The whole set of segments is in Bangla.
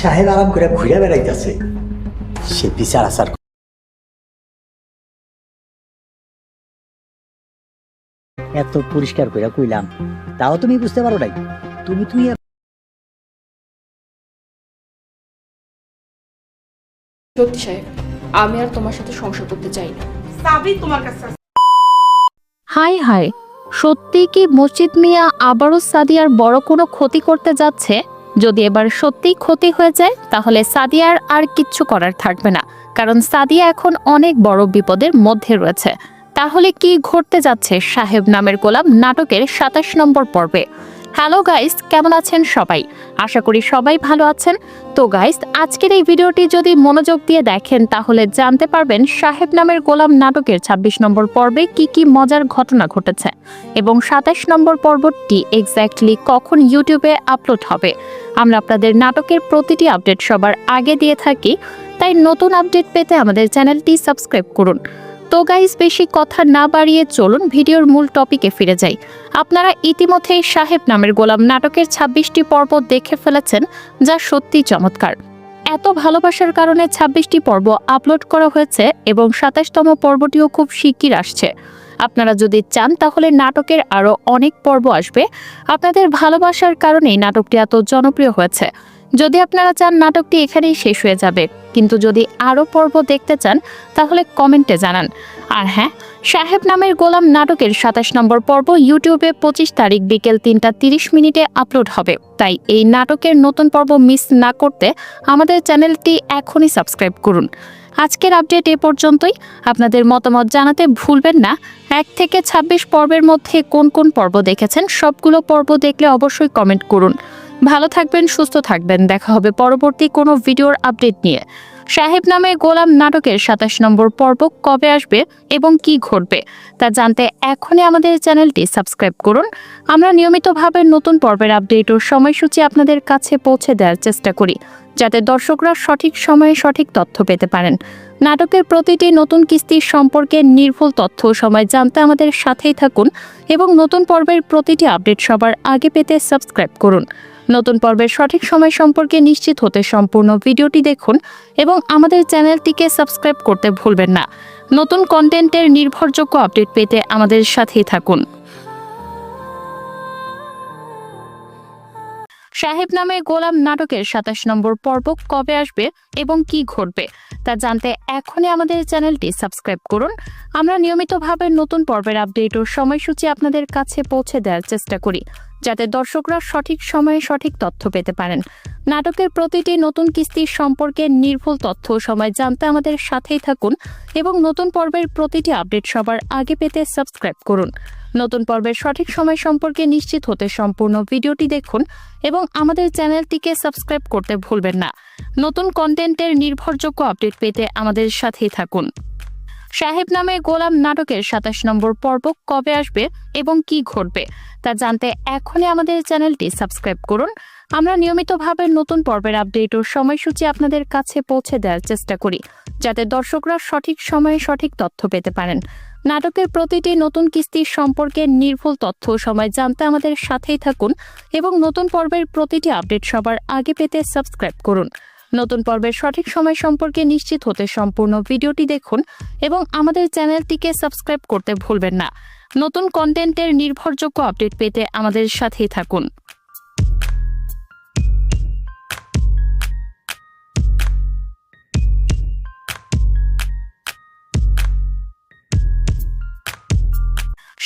সাহেব আরাম করে ঘুরে বেড়াইতেছে, সে বিচার আচার এত পরিষ্কার করে কইলাম, তাও তুমি বুঝতে পারো নাই। তুমি তুমি সত্যি সাহেব, আমি আর তোমার সাথে সংসার করতে চাই না। হাই হাই, সত্যি কি মসজিদ মিয়া আবারও সাদিয়ার বড় কোনো ক্ষতি করতে যাচ্ছে? যদি এবার সত্যিই ক্ষতি হয়ে যায় তাহলে সাদিয়ার আর কিচ্ছু করার থাকবে না, কারণ সাদিয়া এখন অনেক বড় বিপদের মধ্যে রয়েছে। তাহলে কি ঘটতে যাচ্ছে সাহেব নামের গোলাম নাটকের ২৭ নম্বর পর্বে? হ্যালো গাইস, কেমন আছেন সবাই? আশা করি সবাই ভালো আছেন। তো গাইস, আজকের এই ভিডিওটি যদি মনোযোগ দিয়ে দেখেন তাহলে জানতে পারবেন সাহেব নামের গোলাম নাটকের ২৬ নম্বর পর্বে কি কি মজার ঘটনা ঘটেছে এবং ২৭ নম্বর পর্বটি এক্স্যাক্টলি কখন ইউটিউবে আপলোড হবে। আমরা আপনাদের নাটকের প্রতিটি আপডেট সবার আগে দিয়ে থাকি, তাই নতুন আপডেট পেতে আমাদের চ্যানেলটি সাবস্ক্রাইব করুন। তো গাইস, বেশি কথা না বাড়িয়ে চলুন ভিডিওর মূল টপিকে ফিরে যাই। আপনারা ইতিমধ্যেই সাহেব নামের গোলাম নাটকের ২৬টি পর্ব দেখে ফেলেছেন, যা সত্যি চমৎকার। এত ভালোবাসার কারণে ২৬টি পর্ব আপলোড করা হয়েছে এবং ২৭তম পর্বটিও খুব শিগগির আসছে। আপনারা যদি চান তাহলে নাটকের আরও অনেক পর্ব আসবে। আপনাদের ভালোবাসার কারণেই নাটকটি এত জনপ্রিয় হয়েছে। যদি আপনারা চান নাটকটি এখানেই শেষ হয়ে যাবে, কিন্তু যদি আরও পর্ব দেখতে চান তাহলে কমেন্টে জানান। আর হ্যাঁ, সাহেব নামের গোলাম নাটকের ২৭ নম্বর পর্ব ইউটিউবে ২৫ তারিখ বিকেল ৩টা ৩০ মিনিটে আপলোড হবে। তাই এই নাটকের নতুন পর্ব মিস না করতে আমাদের চ্যানেলটি এখনই সাবস্ক্রাইব করুন। আজকের আপডেট এ পর্যন্তই। আপনাদের মতামত জানাতে ভুলবেন না। ১ থেকে ২৬ পর্বের মধ্যে কোন কোন পর্ব দেখেছেন, সবগুলো পর্ব দেখলে অবশ্যই কমেন্ট করুন। ভালো থাকবেন, সুস্থ থাকবেন। দেখা হবে পরবর্তী কোনো ভিডিওর আপডেট নিয়ে। সাহেব নামে গোলাম নাটকের ২৭ নম্বর পর্ব কবে আসবে এবং কি ঘটবে তা জানতে এখনই আমাদের চ্যানেলটি সাবস্ক্রাইব করুন। আমরা নিয়মিতভাবে নতুন পর্বের আপডেট ও সময়সূচি আপনাদের কাছে পৌঁছে দেওয়ার চেষ্টা করি, যাতে দর্শকরা সঠিক সময়ে সঠিক তথ্য পেতে পারেন। নাটকের প্রতিটি নতুন কিস্তি সম্পর্কে নির্ভুল তথ্য ও সময় জানতে আমাদের সাথেই থাকুন এবং নতুন পর্বের প্রতিটি আপডেট সবার আগে পেতে সাবস্ক্রাইব করুন। নতুন পর্বের সঠিক সময় সম্পর্কে নিশ্চিত হতে সম্পূর্ণ ভিডিওটি দেখুন এবং আমাদের চ্যানেলটিকে সাবস্ক্রাইব করতে ভুলবেন না। নতুন কন্টেন্টের নির্ভরযোগ্য আপডেট পেতে আমাদের সাথেই থাকুন। সাহেব নামে গোলাম নাটকের ২৭ নম্বর পর্ব কবে আসবে এবং কি ঘটবে তা জানতে এখনই আমাদের চ্যানেলটি সাবস্ক্রাইব করুন। আমরা নিয়মিতভাবে নতুন পর্বের আপডেট ও সময়সূচি আপনাদের কাছে পৌঁছে দেওয়ার চেষ্টা করি, যাতে দর্শকরা সঠিক সময়ে সঠিক তথ্য পেতে পারেন। নাটকের প্রতিটি নতুন কিস্তি সম্পর্কে নির্ভুল তথ্য ও সময় জানতে আমাদের সাথেই থাকুন এবং নতুন পর্বের প্রতিটি আপডেট সবার আগে পেতে সাবস্ক্রাইব করুন। নতুন পর্বের সঠিক সময় সম্পর্কে নিশ্চিত হতে সম্পূর্ণ ভিডিওটি দেখুন এবং আমাদের চ্যানেলটিকে সাবস্ক্রাইব করতে ভুলবেন না। নতুন কন্টেন্টের নির্ভরযোগ্য আপডেট পেতে আমাদের সাথেই থাকুন। সাহেব নামে গোলাম নাটকের ২৭ নম্বর পর্ব কবে আসবে এবং কি ঘটবে তা জানতে এখনই আমাদের চ্যানেলটি সাবস্ক্রাইব করুন। আমরা নিয়মিতভাবে নতুন পর্বের আপডেট ও সময়সূচি আপনাদের কাছে পৌঁছে দেওয়ার চেষ্টা করি, যাতে দর্শকরা সঠিক সময়ে সঠিক তথ্য পেতে পারেন। নাটকের প্রতিটি নতুন কিস্তি সম্পর্কে নির্ভুল তথ্য ও সময় জানতে আমাদের সাথেই থাকুন এবং নতুন পর্বের প্রতিটি আপডেট সবার আগে পেতে সাবস্ক্রাইব করুন। নতুন পর্বের সঠিক সময় সম্পর্কে নিশ্চিত হতে সম্পূর্ণ ভিডিওটি দেখুন এবং আমাদের চ্যানেলটিকে সাবস্ক্রাইব করতে ভুলবেন না। নতুন কন্টেন্টের নির্ভরযোগ্য আপডেট পেতে আমাদের সাথেই থাকুন।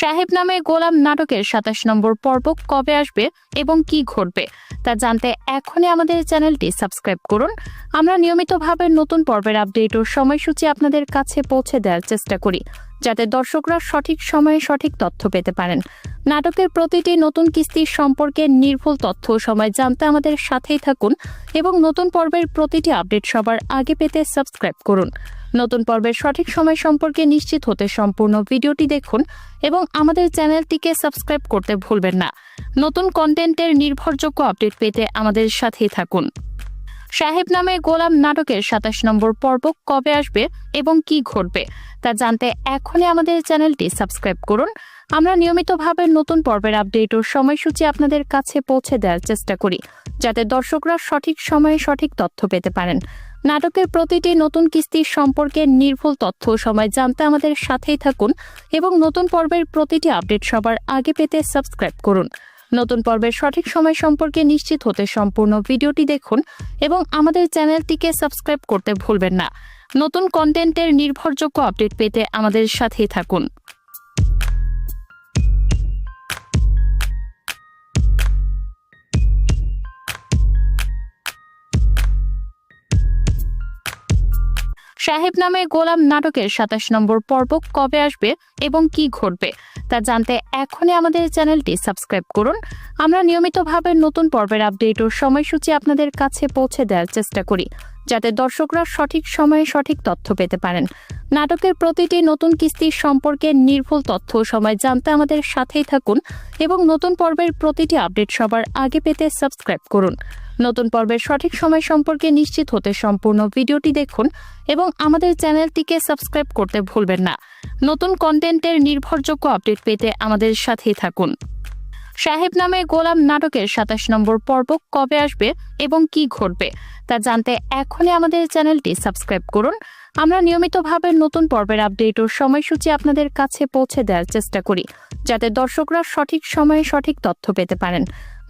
সাহেব নামে গোলাম নাটকের ২৭ নম্বর পর্ব কবে আসবে এবং কি ঘটবে তা জানতে এখনই আমাদের চ্যানেলটি সাবস্ক্রাইব করুন। আমরা নিয়মিতভাবে নতুন পর্বের আপডেট ও সময়সূচি আপনাদের কাছে পৌঁছে দেওয়ার চেষ্টা করি, যাতে দর্শকরা সঠিক সময়ে সঠিক তথ্য পেতে পারেন। নাটকের প্রতিটি নতুন কিস্তি সম্পর্কে নির্ভুল তথ্য ও সময় জানতে আমাদের সাথেই থাকুন এবং নতুন পর্বের প্রতিটি আপডেট সবার আগে পেতে সাবস্ক্রাইব করুন। নতুন পর্বের সঠিক সময় সম্পর্কে নিশ্চিত হতে সম্পূর্ণ ভিডিওটি দেখুন এবং আমাদের চ্যানেলটিকে সাবস্ক্রাইব করতে ভুলবেন না। নতুন কন্টেন্টের নির্ভরযোগ্য আপডেট পেতে আমাদের সাথেই থাকুন। সাহেব নামে গোলাম নাটকের 27 নম্বর পর্ব কবে আসবে এবং কি ঘটবে তা জানতে এখনই আমাদের চ্যানেলটি সাবস্ক্রাইব করুন। আমরা নিয়মিতভাবে নতুন পর্বের আপডেট ও সময়সূচি আপনাদের কাছে পৌঁছে দেওয়ার চেষ্টা করি, যাতে দর্শকরা সঠিক সময়ে সঠিক তথ্য পেতে পারেন। নাটকের প্রতিটি নতুন কিস্তির সম্পর্কে নির্ভুল তথ্য ও সময় জানতে আমাদের সাথেই থাকুন এবং নতুন পর্বের প্রতিটি আপডেট সবার আগে পেতে সাবস্ক্রাইব করুন। নতুন পর্বের সঠিক সময় সম্পর্কে নিশ্চিত হতে সম্পূর্ণ ভিডিওটি দেখুন এবং আমাদের চ্যানেলটিকে সাবস্ক্রাইব করতে ভুলবেন না। নতুন কন্টেন্টের নির্ভরযোগ্য আপডেট পেতে আমাদের সাথেই থাকুন। সাহেব নামে গোলাম নাটকের 27 নম্বর পর্ব কবে আসবে এবং কি ঘটবে তা জানতে এখনই আমাদের চ্যানেলটি সাবস্ক্রাইব করুন। আমরা নিয়মিতভাবে নতুন পর্বের আপডেট ও সময়সূচি আপনাদের কাছে পৌঁছে দেওয়ার চেষ্টা করি, যাতে দর্শকরা সঠিক সময়ে সঠিক তথ্য পেতে পারেন। নাটকের প্রতিটি নতুন কিস্তির সম্পর্কে নির্ভুল তথ্য ও সময় জানতে আমাদের সাথেই থাকুন এবং নতুন পর্বের প্রতিটি আপডেট সবার আগে পেতে সাবস্ক্রাইব করুন। নতুন পর্বের সঠিক সময় সম্পর্কে নিশ্চিত হতে সম্পূর্ণ ভিডিওটি দেখুন এবং আমাদের চ্যানেলটিকে সাবস্ক্রাইব করতে ভুলবেন না। নতুন কন্টেন্টের নির্ভরযোগ্য আপডেট পেতে আমাদের সাথেই থাকুন। সাহেব নামে গোলাম নাটকের 27 নম্বর পর্ব কবে আসবে এবং কি ঘটবে তা জানতে এখনই আমাদের চ্যানেলটি সাবস্ক্রাইব করুন। আমরা নিয়মিতভাবে নতুন পর্বের আপডেট ও সময়সূচি আপনাদের কাছে পৌঁছে দেওয়ার চেষ্টা করি, যাতে দর্শকরা সঠিক সময়ে সঠিক তথ্য পেতে পারেন।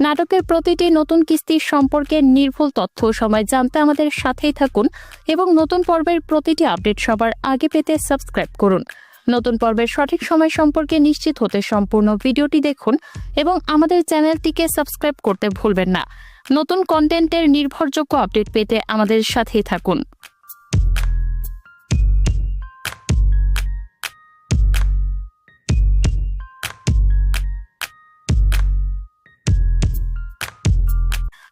নাটকের প্রতিটি নতুন কিস্তির সম্পর্কে নির্ভুল তথ্য ও সময় জানতে আমাদের সাথেই থাকুন এবং নতুন পর্বের প্রতিটি আপডেট সবার আগে পেতে সাবস্ক্রাইব করুন। নতুন পর্বের সঠিক সময় সম্পর্কে নিশ্চিত হতে সম্পূর্ণ ভিডিওটি দেখুন এবং আমাদের চ্যানেলটিকে সাবস্ক্রাইব করতে ভুলবেন না। নতুন কন্টেন্টের নির্ভরযোগ্য আপডেট পেতে আমাদের সাথেই থাকুন।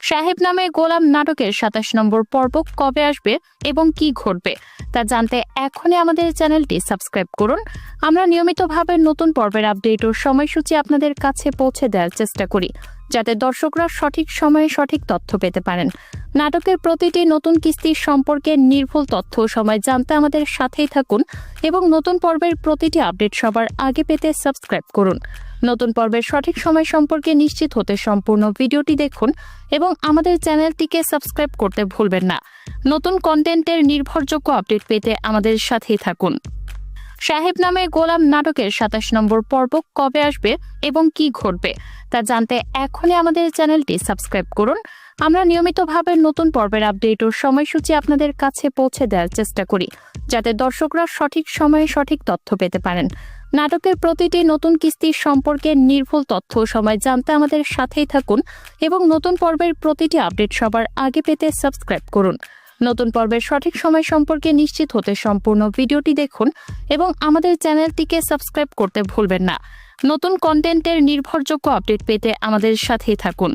সাহেব নামে গোলাম নাটকের 27 নম্বর পর্ব কবে আসবে এবং কি ঘটবে তা জানতে এখনই আমাদের চ্যানেলটি সাবস্ক্রাইব করুন। আমরা নিয়মিতভাবে নতুন পর্বের আপডেট ও সময়সূচি আপনাদের কাছে পৌঁছে দেওয়ার চেষ্টা করি, যাতে দর্শকরা সঠিক সময়ে সঠিক তথ্য পেতে পারেন। নাটকের প্রতিটি নতুন কিস্তির সম্পর্কে নির্ভুল তথ্য ও সময় জানতে আমাদের সাথেই থাকুন এবং নতুন পর্বের প্রতিটি আপডেট সবার আগে পেতে সাবস্ক্রাইব করুন। নতুন পর্বের সঠিক সময় সম্পর্কে নিশ্চিত হতে সম্পূর্ণ ভিডিওটি দেখুন এবং আমাদের চ্যানেলটিকে সাবস্ক্রাইব করতে ভুলবেন না। নতুন কন্টেন্টের নির্ভরযোগ্য আপডেট পেতে আমাদের সাথেই থাকুন। সাহেব নামে গোলাম নাটকের 27 নম্বর পর্ব কবে আসবে এবং কি ঘটবে তা জানতে এখনই আমাদের চ্যানেলটি সাবস্ক্রাইব করুন। আমরা নিয়মিতভাবে নতুন পর্বের আপডেট ও সময়সূচি আপনাদের কাছে পৌঁছে দেওয়ার চেষ্টা করি, যাতে দর্শকরা সঠিক সময়ে সঠিক তথ্য পেতে পারেন। নাটকের প্রতিটি নতুন কিস্তির সম্পর্কে নির্ভুল তথ্য ও সময় জানতে আমাদের সাথেই থাকুন এবং নতুন পর্বের প্রতিটি আপডেট সবার আগে পেতে সাবস্ক্রাইব করুন। নতুন পর্বের সঠিক সময় সম্পর্কে নিশ্চিত হতে সম্পূর্ণ ভিডিওটি দেখুন এবং আমাদের চ্যানেলটিকে সাবস্ক্রাইব করতে ভুলবেন না। নতুন কন্টেন্টের নির্ভরযোগ্য আপডেট পেতে আমাদের সাথেই থাকুন।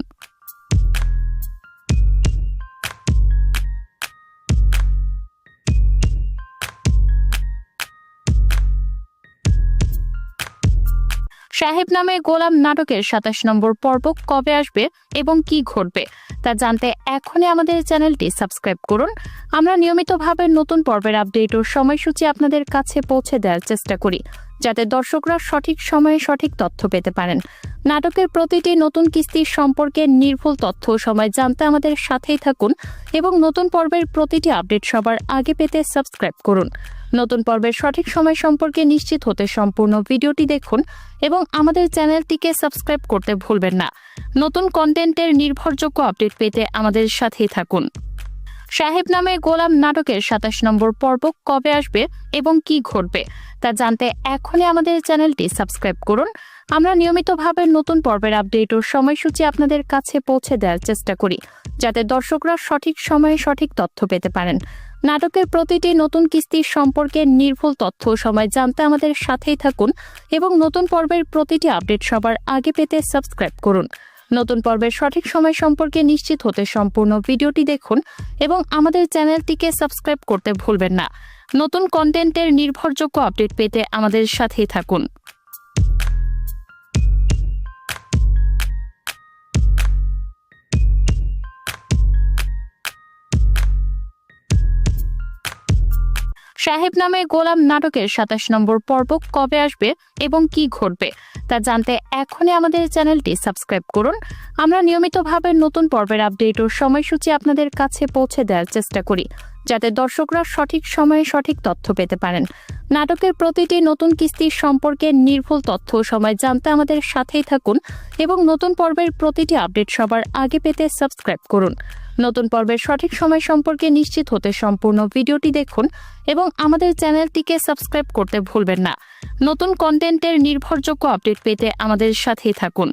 সাহেব নামে গোলাম নাটকের 27 নম্বর পর্ব কবে আসবে এবং কি ঘটবে তা জানতে এখনই আমাদের চ্যানেলটি সাবস্ক্রাইব করুন। আমরা নিয়মিতভাবে নতুন পর্বের আপডেট ও সময়সূচি আপনাদের কাছে পৌঁছে দেওয়ার চেষ্টা করি, যাতে দর্শকরা সঠিক সময়ে সঠিক তথ্য পেতে পারেন। নাটকের প্রতিটি নতুন কিস্তির সম্পর্কে নির্ভুল তথ্য ও সময় জানতে আমাদের সাথেই থাকুন এবং নতুন পর্বের প্রতিটি আপডেট সবার আগে পেতে সাবস্ক্রাইব করুন। নতুন পর্বের সঠিক সময় সম্পর্কে নিশ্চিত হতে সম্পূর্ণ ভিডিওটি দেখুন এবং আমাদের চ্যানেলটিকে সাবস্ক্রাইব করতে ভুলবেন না। নতুন কন্টেন্টের নির্ভরযোগ্য আপডেট পেতে আমাদের সাথেই থাকুন। সাহেব নামে গোলাম নাটকের 27 নম্বর পর্ব কবে আসবে এবং কি ঘটবে তা জানতে এখনই আমাদের চ্যানেলটি সাবস্ক্রাইব করুন। আমরা নিয়মিতভাবে নতুন পর্বের আপডেট ও সময়সূচি আপনাদের কাছে পৌঁছে দেওয়ার চেষ্টা করি, যাতে দর্শকরা সঠিক সময়ে সঠিক তথ্য পেতে পারেন। নাটকের প্রতিটি নতুন কিস্তির সম্পর্কে নির্ভুল তথ্য ও সময় জানতে আমাদের সাথেই থাকুন এবং নতুন পর্বের প্রতিটি আপডেট সবার আগে পেতে সাবস্ক্রাইব করুন। নতুন পর্বের সঠিক সময় সম্পর্কে নিশ্চিত হতে সম্পূর্ণ ভিডিওটি দেখুন এবং আমাদের চ্যানেলটিকে সাবস্ক্রাইব করতে ভুলবেন না। নতুন কন্টেন্টের নির্ভরযোগ্য আপডেট পেতে আমাদের সাথেই থাকুন। সাহেব নামে গোলাম নাটকের 27 নম্বর পর্ব কবে আসবে এবং কি ঘটবে তা জানতে এখনই আমাদের চ্যানেলটি সাবস্ক্রাইব করুন। আমরা নিয়মিতভাবে নতুন পর্বের আপডেট ও সময়সূচি আপনাদের কাছে পৌঁছে দেওয়ার চেষ্টা করি, যাতে দর্শকরা সঠিক সময়ে সঠিক তথ্য পেতে পারেন। নাটকের প্রতিটি নতুন কিস্তির সম্পর্কে নির্ভুল তথ্য ও সময় জানতে আমাদের সাথেই থাকুন এবং নতুন পর্বের প্রতিটি আপডেট সবার আগে পেতে সাবস্ক্রাইব করুন। নতুন পর্বের সঠিক সময় সম্পর্কে নিশ্চিত হতে সম্পূর্ণ ভিডিওটি দেখুন এবং আমাদের চ্যানেলটিকে সাবস্ক্রাইব করতে ভুলবেন না। নতুন কন্টেন্টের নির্ভরযোগ্য আপডেট পেতে আমাদের সাথেই থাকুন।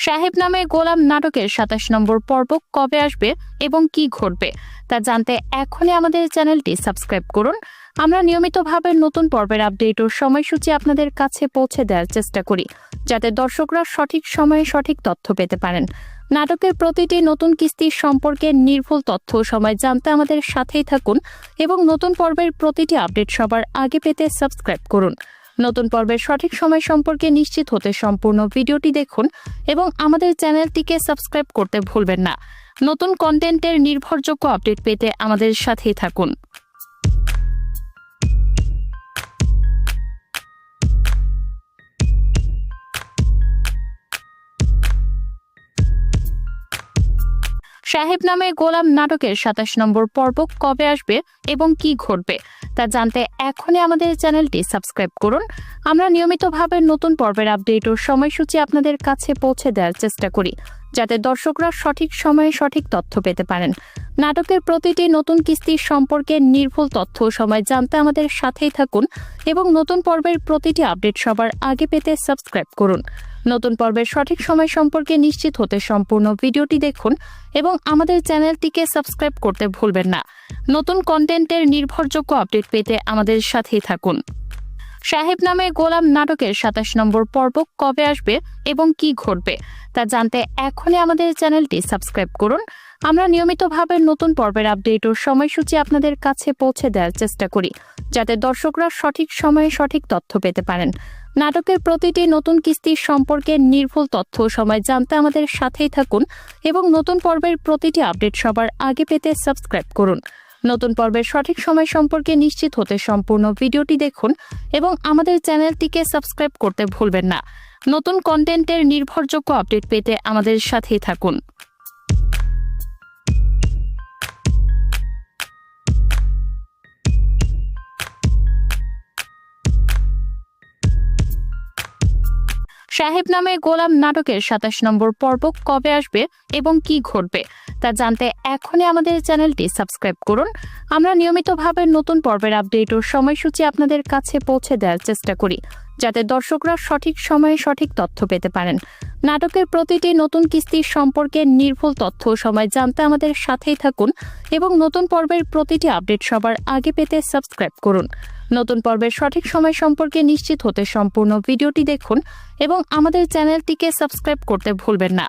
সাহেব নামে গোলাম নাটকের 27 নম্বর পর্ব কবে আসবে এবং কি ঘটবে তা জানতে এখনই আমাদের চ্যানেলটি সাবস্ক্রাইব করুন। আমরা নিয়মিতভাবে নতুন পর্বের আপডেট ও সময়সূচি আপনাদের কাছে পৌঁছে দেওয়ার চেষ্টা করি, যাতে দর্শকরা সঠিক সময়ে সঠিক তথ্য পেতে পারেন। নাটকের প্রতিটি নতুন কিস্তির সম্পর্কে নির্ভুল তথ্য ও সময় জানতে আমাদের সাথেই থাকুন এবং নতুন পর্বের প্রতিটি আপডেট সবার আগে পেতে সাবস্ক্রাইব করুন। নতুন পর্বের সঠিক সময় সম্পর্কে নিশ্চিত হতে সম্পূর্ণ ভিডিওটি দেখুন এবং আমাদের চ্যানেলটিকে সাবস্ক্রাইব করতে ভুলবেন না। নতুন কন্টেন্টের নির্ভরযোগ্য আপডেট পেতে আমাদের সাথেই থাকুন। সাহেব নামে গোলাম নাটকের 27 নম্বর পর্ব কবে আসবে এবং কি ঘটবে তা জানতে এখনই আমাদের চ্যানেলটি সাবস্ক্রাইব করুন। আমরা নিয়মিতভাবে নতুন পর্বের আপডেট ও সময়সূচি আপনাদের কাছে পৌঁছে দেওয়ার চেষ্টা করি, যাতে দর্শকরা সঠিক সময়ে সঠিক তথ্য পেতে পারেন। নাটকের প্রতিটি নতুন কিস্তির সম্পর্কে নির্ভুল তথ্য ও সময় জানতে আমাদের সাথেই থাকুন এবং নতুন পর্বের প্রতিটি আপডেট সবার আগে পেতে সাবস্ক্রাইব করুন। নতুন পর্বের সঠিক সময় সম্পর্কে নিশ্চিত হতে সম্পূর্ণ ভিডিওটি দেখুন এবং আমাদের চ্যানেলটিকে সাবস্ক্রাইব করতে ভুলবেন না। নতুন কন্টেন্টের নির্ভরযোগ্য আপডেট পেতে আমাদের সাথেই থাকুন। সাহেব নামে গোলাম নাটকের 27 নম্বর পর্ব কবে আসবে এবং কি ঘটবে তা জানতে এখনই আমাদের চ্যানেলটি সাবস্ক্রাইব করুন। আমরা নিয়মিতভাবে নতুন পর্বের আপডেট ও সময়সূচি আপনাদের কাছে পৌঁছে দেওয়ার চেষ্টা করি, যাতে দর্শকরা সঠিক সময়ে সঠিক তথ্য পেতে পারেন। নাটকের প্রতিটি নতুন কিস্তির সম্পর্কে নির্ভুল তথ্য ও সময় জানতে আমাদের সাথেই থাকুন এবং নতুন পর্বের প্রতিটি আপডেট সবার আগে পেতে সাবস্ক্রাইব করুন। নতুন পর্বের সঠিক সময় সম্পর্কে নিশ্চিত হতে সম্পূর্ণ ভিডিওটি দেখুন এবং আমাদের চ্যানেলটিকে সাবস্ক্রাইব করতে ভুলবেন না। নতুন কন্টেন্টের নির্ভরযোগ্য আপডেট পেতে আমাদের সাথেই থাকুন। সাহেব নামে গোলাম নাটকের 27 নম্বর পর্ব কবে আসবে এবং কি ঘটবে তা জানতে এখনই আমাদের চ্যানেলটি সাবস্ক্রাইব করুন। আমরা নিয়মিতভাবে নতুন পর্বের আপডেট ও সময়সূচি আপনাদের কাছে পৌঁছে দেওয়ার চেষ্টা করি, যাতে দর্শকরা সঠিক সময়ে সঠিক তথ্য পেতে পারেন। নাটকের প্রতিটি নতুন কিস্তির সম্পর্কে নির্ভুল তথ্য ও সময় জানতে আমাদের সাথেই থাকুন এবং নতুন পর্বের প্রতিটি আপডেট সবার আগে পেতে সাবস্ক্রাইব করুন। নতুন পর্বের সঠিক সময় সম্পর্কে নিশ্চিত হতে সম্পূর্ণ ভিডিওটি দেখুন এবং আমাদের চ্যানেলটিকে সাবস্ক্রাইব করতে ভুলবেন না।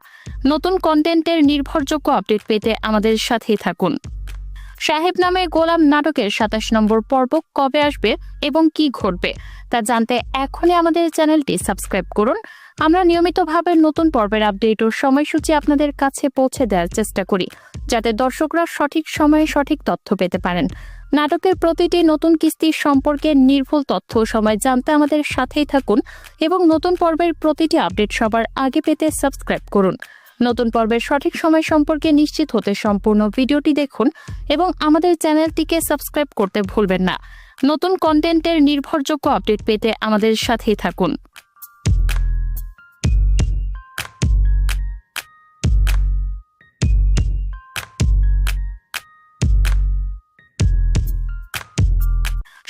নতুন কন্টেন্টের নির্ভরযোগ্য আপডেট পেতে আমাদের সাথেই থাকুন। সাহেব নামে গোলাম নাটকের 27 নম্বর পর্ব কবে আসবে এবং কি ঘটবে তা জানতে এখনই আমাদের চ্যানেলটি সাবস্ক্রাইব করুন। আমরা নিয়মিতভাবে নতুন পর্বের আপডেট ও সময়সূচি আপনাদের কাছে পৌঁছে দেওয়ার চেষ্টা করি, যাতে দর্শকরা সঠিক সময়ে সঠিক তথ্য পেতে পারেন। নাটকের প্রতিটি নতুন কিস্তির সম্পর্কে নির্ভুল তথ্য ও সময় জানতে আমাদের সাথেই থাকুন এবং নতুন পর্বের প্রতিটি আপডেট সবার আগে পেতে সাবস্ক্রাইব করুন। নতুন পর্বের সঠিক সময় সম্পর্কে নিশ্চিত হতে সম্পূর্ণ ভিডিওটি দেখুন এবং আমাদের চ্যানেলটিকে সাবস্ক্রাইব করতে ভুলবেন না। নতুন কন্টেন্টের নির্ভরযোগ্য আপডেট পেতে আমাদের সাথেই থাকুন।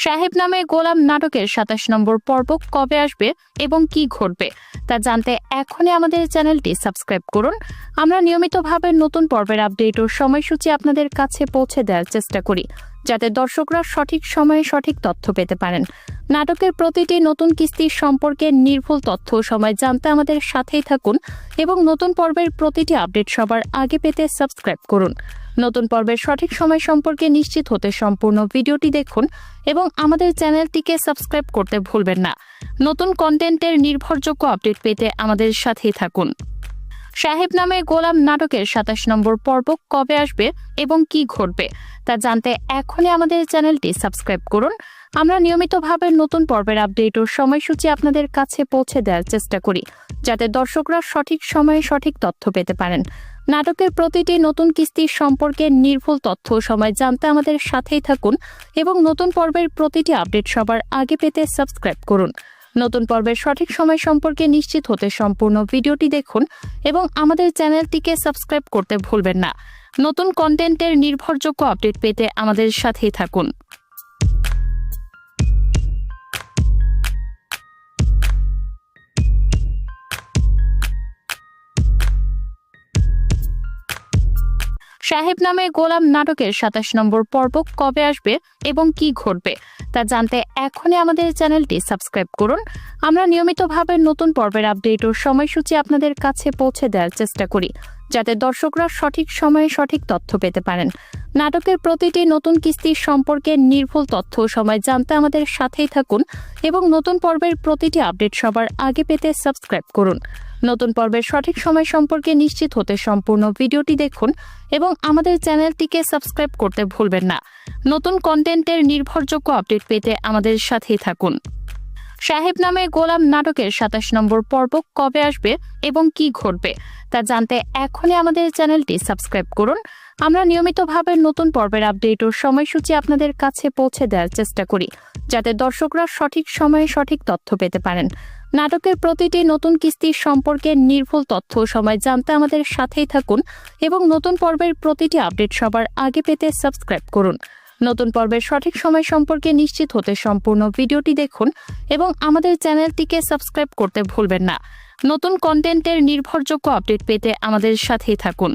সাহেব নামে গোলাম নাটকের 27 নম্বর পর্ব কবে আসবে এবং কি ঘটবে তা জানতে এখনই আমাদের চ্যানেলটি সাবস্ক্রাইব করুন। আমরা নিয়মিতভাবে নতুন পর্বের আপডেট ও সময়সূচি আপনাদের কাছে পৌঁছে দেওয়ার চেষ্টা করি, যাতে দর্শকরা সঠিক সময়ে সঠিক তথ্য পেতে পারেন। নাটকের প্রতিটি নতুন কিস্তির সম্পর্কে নির্ভুল তথ্য ও সময় জানতে আমাদের সাথেই থাকুন এবং নতুন পর্বের প্রতিটি আপডেট সবার আগে পেতে সাবস্ক্রাইব করুন। নতুন পর্বের সঠিক সময় সম্পর্কে নিশ্চিত হতে সম্পূর্ণ ভিডিওটি দেখুন এবং আমাদের চ্যানেলটিকে সাবস্ক্রাইব করতে ভুলবেন না। নতুন কন্টেন্টের নির্ভরযোগ্য আপডেট পেতে আমাদের সাথেই থাকুন। সাহেব নামে গোলাম নাটকের ২৭ নম্বর পর্ব কবে আসবে এবং কি ঘটবে তা জানতে এখনই আমাদের চ্যানেলটি সাবস্ক্রাইব করুন। আমরা নিয়মিতভাবে নতুন পর্বের আপডেট ও সময়সূচি আপনাদের কাছে পৌঁছে দেওয়ার চেষ্টা করি, যাতে দর্শকরা সঠিক সময়ে সঠিক তথ্য পেতে পারেন। নাটকের প্রতিটি নতুন কিস্তির সম্পর্কে নির্ভুল তথ্য ও সময় জানতে আমাদের সাথেই থাকুন এবং নতুন পর্বের প্রতিটি আপডেট সবার আগে পেতে সাবস্ক্রাইব করুন। নতুন পর্বের সঠিক সময় সম্পর্কে নিশ্চিত হতে সম্পূর্ণ ভিডিওটি দেখুন এবং আমাদের চ্যানেলটিকে সাবস্ক্রাইব করতে ভুলবেন না। নতুন কন্টেন্টের নির্ভরযোগ্য আপডেট পেতে আমাদের সাথেই থাকুন। সাহেব নামে গোলাম নাটকের ২৭ নম্বর পর্ব কবে আসবে এবং কি ঘটবে তা জানতে এখনই আমাদের চ্যানেলটি সাবস্ক্রাইব করুন। আমরা নিয়মিতভাবে নতুন পর্বের আপডেট ও সময়সূচি আপনাদের কাছে পৌঁছে দেওয়ার চেষ্টা করি, যাতে দর্শকরা সঠিক সময়ে সঠিক তথ্য পেতে পারেন। নাটকের প্রতিটি নতুন কিস্তির সম্পর্কে নির্ভুল তথ্য ও সময় জানতে আমাদের সাথেই থাকুন এবং নতুন পর্বের প্রতিটি আপডেট সবার আগে পেতে সাবস্ক্রাইব করুন। নতুন পর্বের সঠিক সময় সম্পর্কে নিশ্চিত হতে সম্পূর্ণ ভিডিওটি দেখুন এবং আমাদের চ্যানেলটিকে সাবস্ক্রাইব করতে ভুলবেন না। নতুন কন্টেন্টের নির্ভরযোগ্য আপডেট পেতে আমাদের সাথেই থাকুন। সাহেব নামে গোলাম নাটকের ২৭ নম্বর পর্ব কবে আসবে এবং কি ঘটবে তা জানতে এখনই আমাদের চ্যানেলটি সাবস্ক্রাইব করুন। আমরা নিয়মিতভাবে নতুন পর্বের আপডেট ও সময়সূচি আপনাদের কাছে পৌঁছে দেওয়ার চেষ্টা করি, যাতে দর্শকরা সঠিক সময়ে সঠিক তথ্য পেতে পারেন। নাটকের প্রতিটি নতুন কিস্তির সম্পর্কে নির্ভুল তথ্য ও সময় জানতে আমাদের সাথেই থাকুন এবং নতুন পর্বের প্রতিটি আপডেট সবার আগে পেতে সাবস্ক্রাইব করুন। নতুন পর্বের সঠিক সময় সম্পর্কে নিশ্চিত হতে সম্পূর্ণ ভিডিওটি দেখুন এবং আমাদের চ্যানেলটিকে সাবস্ক্রাইব করতে ভুলবেন না। নতুন কন্টেন্টের নির্ভরযোগ্য আপডেট পেতে আমাদের সাথেই থাকুন।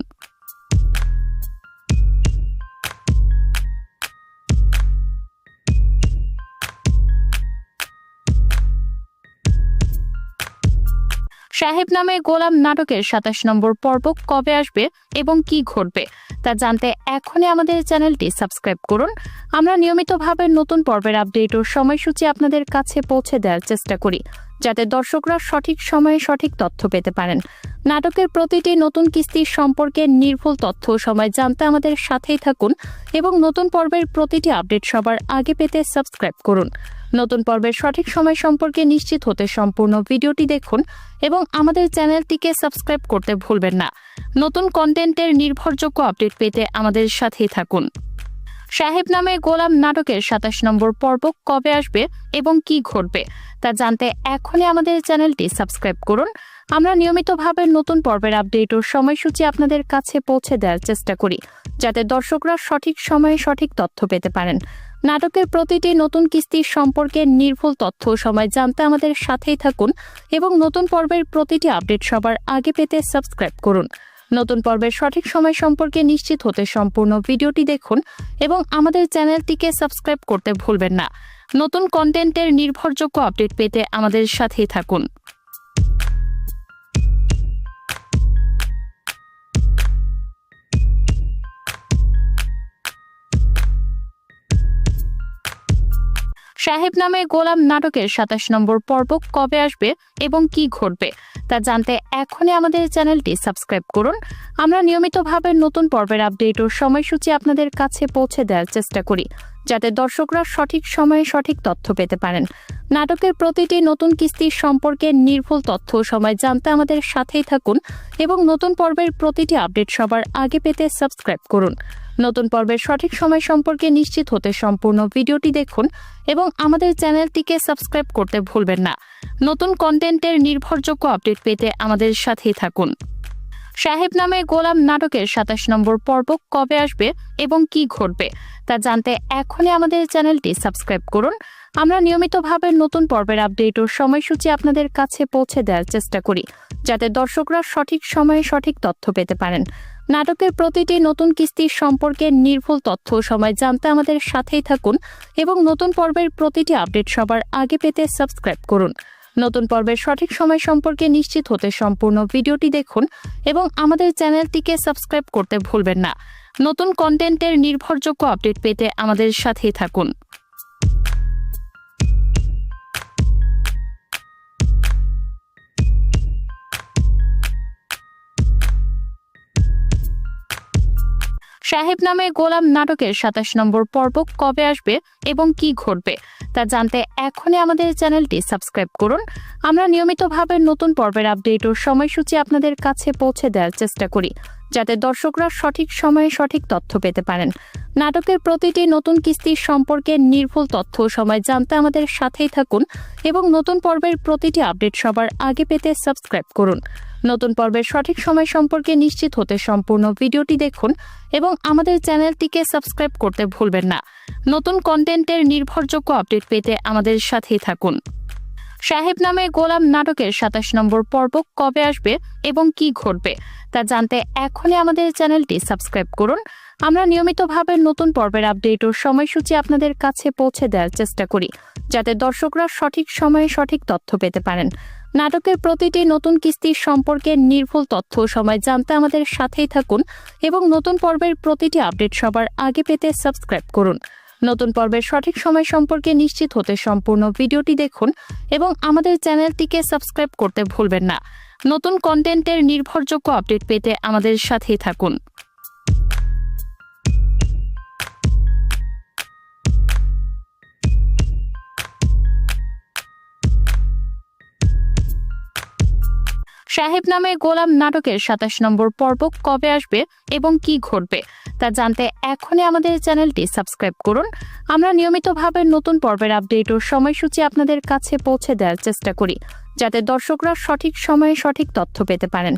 সাহেব নামে গোলাম নাটকের ২৭ নম্বর পর্ব কবে আসবে এবং কি ঘটবে তা জানতে এখনই আমাদের চ্যানেলটি সাবস্ক্রাইব করুন। আমরা নিয়মিতভাবে নতুন পর্বের আপডেট ও সময়সূচি আপনাদের কাছে পৌঁছে দেওয়ার চেষ্টা করি, যাতে দর্শকরা সঠিক সময়ে সঠিক তথ্য পেতে পারেন। নাটকের প্রতিটি নতুন কিস্তির সম্পর্কে নির্ভুল তথ্য ও সময় জানতে আমাদের সাথেই থাকুন এবং নতুন পর্বের প্রতিটি আপডেট সবার আগে পেতে সাবস্ক্রাইব করুন। নতুন পর্বের সঠিক সময় সম্পর্কে নিশ্চিত হতে সম্পূর্ণ ভিডিওটি দেখুন এবং আমাদের চ্যানেলটিকে সাবস্ক্রাইব করতে ভুলবেন না। নতুন কন্টেন্টের নির্ভরযোগ্য আপডেট পেতে আমাদের সাথেই থাকুন। সাহেব নামে গোলাম নাটকের ২৭ নম্বর পর্ব কবে আসবে এবং কি ঘটবে তা জানতে এখনই আমাদের চ্যানেলটি সাবস্ক্রাইব করুন। আমরা নিয়মিতভাবে নতুন পর্বের আপডেট ও সময়সূচি আপনাদের কাছে পৌঁছে দেওয়ার চেষ্টা করি, যাতে দর্শকরা সঠিক সময়ে সঠিক তথ্য পেতে পারেন। নাটকের প্রতিটি নতুন কিস্তির সম্পর্কে নির্ভুল তথ্য ও সময় জানতে আমাদের সাথেই থাকুন এবং নতুন পর্বের প্রতিটি আপডেট সবার আগে পেতে সাবস্ক্রাইব করুন। নতুন পর্বের সঠিক সময় সম্পর্কে নিশ্চিত হতে সম্পূর্ণ ভিডিওটি দেখুন এবং আমাদের চ্যানেলটিকে সাবস্ক্রাইব করতে ভুলবেন না। নতুন কন্টেন্টের নির্ভরযোগ্য আপডেট পেতে আমাদের সাথেই থাকুন। সাহেব নামে গোলাম নাটকের ২৭ নম্বর পর্ব কবে আসবে এবং কি ঘটবে তা জানতে এখনই আমাদের চ্যানেলটি সাবস্ক্রাইব করুন। আমরা নিয়মিতভাবে নতুন পর্বের আপডেট ও সময়সূচি আপনাদের কাছে পৌঁছে দেওয়ার চেষ্টা করি, যাতে দর্শকরা সঠিক সময়ে সঠিক তথ্য পেতে পারেন। নাটকের প্রতিটি নতুন কিস্তির সম্পর্কে নির্ভুল তথ্য ও সময় জানতে আমাদের সাথেই থাকুন এবং নতুন পর্বের প্রতিটি আপডেট সবার আগে পেতে সাবস্ক্রাইব করুন। নতুন পর্বের সঠিক সময় সম্পর্কে নিশ্চিত হতে সম্পূর্ণ ভিডিওটি দেখুন এবং আমাদের চ্যানেলটিকে সাবস্ক্রাইব করতে ভুলবেন না। নতুন কন্টেন্টের নির্ভরযোগ্য আপডেট পেতে আমাদের সাথেই থাকুন। সাহেব নামে গোলাম নাটকের ২৭ নম্বর পর্ব কবে আসবে এবং কি ঘটবে তা জানতে এখনই আমাদের চ্যানেলটি সাবস্ক্রাইব করুন। আমরা নিয়মিতভাবে নতুন পর্বের আপডেট ও সময়সূচি আপনাদের কাছে পৌঁছে দেওয়ার চেষ্টা করি, যাতে দর্শকরা সঠিক সময়ে সঠিক তথ্য পেতে পারেন। নাটকের প্রতিটি নতুন কিস্তির সম্পর্কে নির্ভুল তথ্য ও সময় জানতে আমাদের সাথেই থাকুন এবং নতুন পর্বের প্রতিটি আপডেট সবার আগে পেতে সাবস্ক্রাইব করুন। নতুন পর্বের সঠিক সময় সম্পর্কে নিশ্চিত হতে সম্পূর্ণ ভিডিওটি দেখুন এবং আমাদের চ্যানেলটিকে সাবস্ক্রাইব করতে ভুলবেন না। নতুন কন্টেন্টের নির্ভরযোগ্য আপডেট পেতে আমাদের সাথেই থাকুন। সাহেব নামে গোলাম নাটকের 27 নম্বর পর্ব কবে আসবে এবং কি ঘটবে তা জানতে এখনই আমাদের চ্যানেলটি সাবস্ক্রাইব করুন। আমরা নিয়মিতভাবে নতুন পর্বের আপডেট ও সময়সূচি আপনাদের কাছে পৌঁছে দেওয়ার চেষ্টা করি, যাতে দর্শকরা সঠিক সময়ে সঠিক তথ্য পেতে পারেন। নাটকের প্রতিটি নতুন কিস্তি সম্পর্কে নির্ভুল তথ্য ও সময় জানতে আমাদের সাথেই থাকুন এবং নতুন পর্বের প্রতিটি আপডেট সবার আগে পেতে সাবস্ক্রাইব করুন। নতুন পর্বের সঠিক সময় সম্পর্কে নিশ্চিত হতে সম্পূর্ণ ভিডিওটি দেখুন এবং আমাদের চ্যানেলটিকে সাবস্ক্রাইব করতে ভুলবেন না। নতুন কন্টেন্টের নির্ভরযোগ্য আপডেট পেতে আমাদের সাথেই থাকুন। সাহেব নামে গোলাম নাটকের 27 নম্বর পর্ব কবে আসবে এবং কি ঘটবে তা জানতে এখনই আমাদের চ্যানেলটি সাবস্ক্রাইব করুন। আমরা নিয়মিতভাবে নতুন পর্বের আপডেট ও সময়সূচি আপনাদের কাছে পৌঁছে দেওয়ার চেষ্টা করি, যাতে দর্শকরা সঠিক সময়ে সঠিক তথ্য পেতে পারেন। নাটকের প্রতিটি নতুন কিস্তি সম্পর্কে নির্ভুল তথ্য ও সময় জানতে আমাদের সাথেই থাকুন এবং নতুন পর্বের প্রতিটি আপডেট সবার আগে পেতে সাবস্ক্রাইব করুন। নতুন পর্বের সঠিক সময় সম্পর্কে নিশ্চিত হতে সম্পূর্ণ ভিডিওটি দেখুন এবং আমাদের চ্যানেলটিকে সাবস্ক্রাইব করতে ভুলবেন না। নতুন কন্টেন্টের নির্ভরযোগ্য আপডেট পেতে আমাদের সাথেই থাকুন। সাহেব নামে গোলাম নাটকের 27 নম্বর পর্ব কবে আসবে এবং কি ঘটবে তা জানতে এখনই আমাদের চ্যানেলটি সাবস্ক্রাইব করুন। আমরা নিয়মিতভাবে নতুন পর্বের আপডেট ও সময়সূচি আপনাদের কাছে পৌঁছে দেওয়ার চেষ্টা করি, যাতে দর্শকরা সঠিক সময়ে সঠিক তথ্য পেতে পারেন।